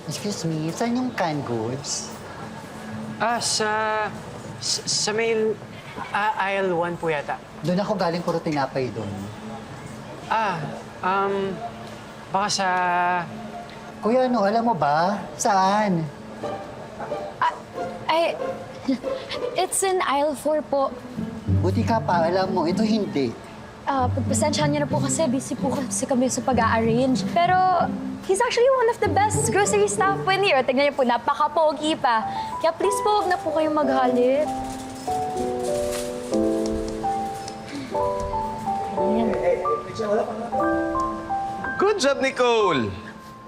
Excuse me, saan yung canned goods? Sa may aisle 1 po yata. Doon ako galing, puro tinapay doon. Ah, baka sa... Kuya, ano, alam mo ba? Saan? Ay, it's in aisle 4 po. Buti ka pa, alam mo, ito hindi. Pagpasensyahan niyo na po kasi busy po kasi kami sa pag-a-arrange. Pero he's actually one of the best grocery staff po in here. Tignan niyo po, napaka-pogi pa. Kaya please po, huwag na po kayong maghalit. Ayan. Good job, Nicole!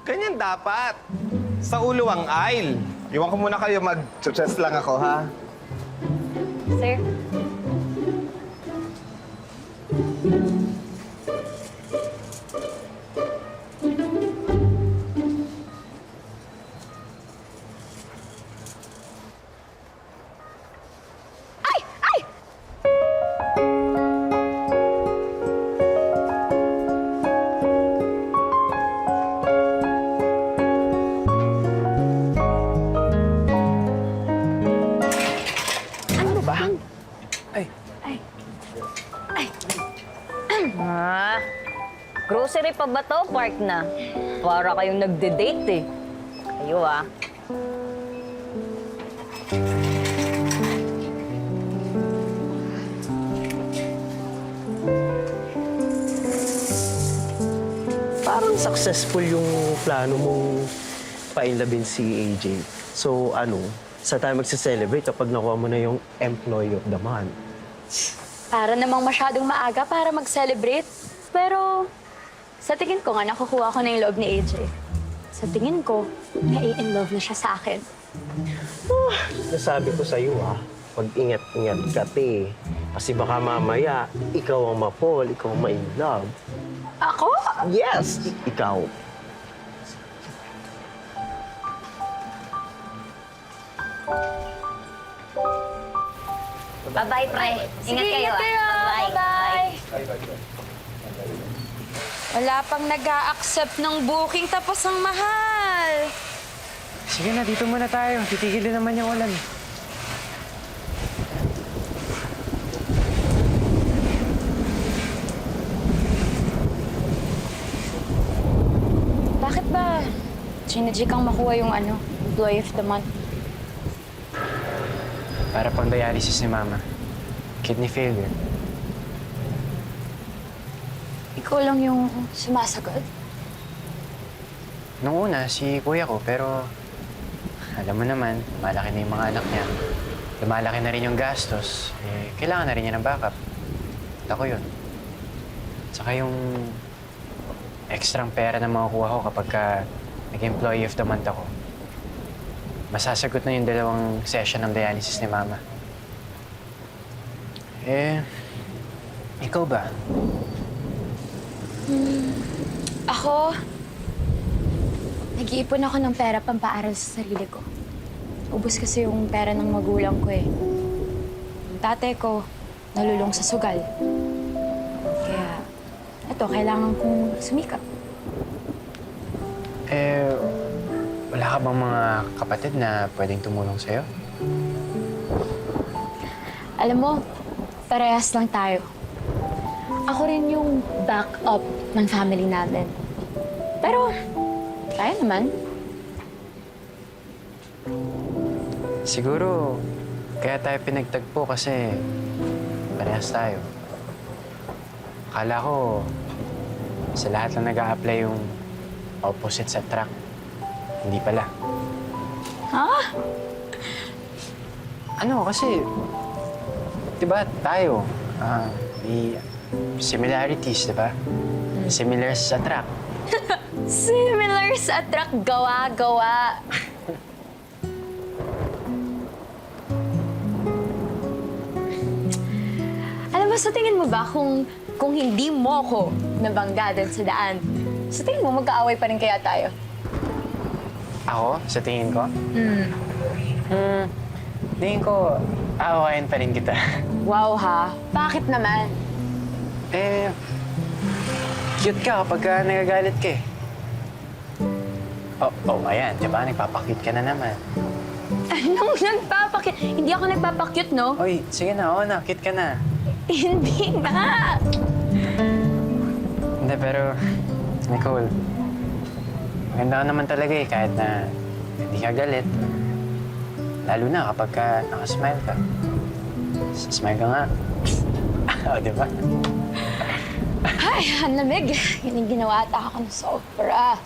Ganyan dapat. Sa ulo ang aisle. Iwan ko muna kayo, mag-chest lang ako, ha? Sir? Ay! Ay! Ano ba? Ay, Ay. Ay. Grocery pa ba to? Park na. Para kayong nagde-date eh. Kayo ah. Parang successful yung plano mong painlabin si AJ. So ano, sa tayo magse-celebrate kapag nakuha mo na yung Employee of the Month? Para namang masyadong maaga para mag-celebrate. Pero sa tingin ko nga, nakukuha ko na yung loob ni AJ. Sa tingin ko, nai-in love na siya sa akin. Nasabi ko sa'yo pag-ingat-ingat ka te. Kasi baka mamaya, ikaw ang ma-fall, ikaw ang ma-in-love. Ako? Yes! Ikaw. Bye-bye, pre. Ingat kayo ah. Bye-bye. Wala pang nag-a-accept ng booking tapos ang mahal. sige na, dito muna tayo. Titigil din naman yung ulan. Bakit ba ginadji kang makuha yung Employee of the Month? Para pang dialysis ni Mama. Kidney failure. Ikaw lang yung sumasagot? Nung una, si kuya ko, pero alam mo naman, malaki na yung mga anak niya. Lumalaki na rin yung gastos. Kailangan na rin niya ng backup. At ako yun. Tsaka yung extrang pera na makukuha ko kapag nag-employee of the month ako. Masasagot na yung 2 session ng dialysis ni Mama. Ikaw ba? Ako, nag-iipon ako ng pera pampaaral sa sarili ko. Ubus kasi yung pera ng magulang ko eh. Yung tatay ko, nalulong sa sugal. Kaya, eto, kailangan kong sumikap. Wala ka bang mga kapatid na pwedeng tumulong sa'yo? Alam mo, parehas lang tayo. Ako rin yung backup ng family namin. Pero, tayo naman. Siguro, kaya tayo pinagtagpo kasi parehas tayo. Akala ko, sa lahat lang nag-a-apply yung opposite sa track. Hindi pala. Ha? Ano, kasi, di ba tayo, may similarities, di ba? Similar sa track. Similar sa truck, gawa-gawa. Alam mo, sa tingin mo ba kung hindi mo ko nabangga dun sa daan, sa tingin mo magkaaway pa rin kaya tayo? Ako, sa tingin ko? Tingin ko, aawayan pa rin kita. Wow ha, bakit naman? Cute ka kapag nagagalit ka eh. Ayan, di ba? Nagpapakit ka na naman. Anong nagpapakit? Hindi ako nagpapakute, no? Oy, sige na, oo na, cute ka na. Hindi nga. Hindi, pero, Nicole, maganda ka naman talaga eh, kahit na hindi ka galit. Lalo na kapag ka nakasmile ka. Smile ka nga. O, di ba? Ay, ang lamig. Yan yung ginawa ata ako ng sobra.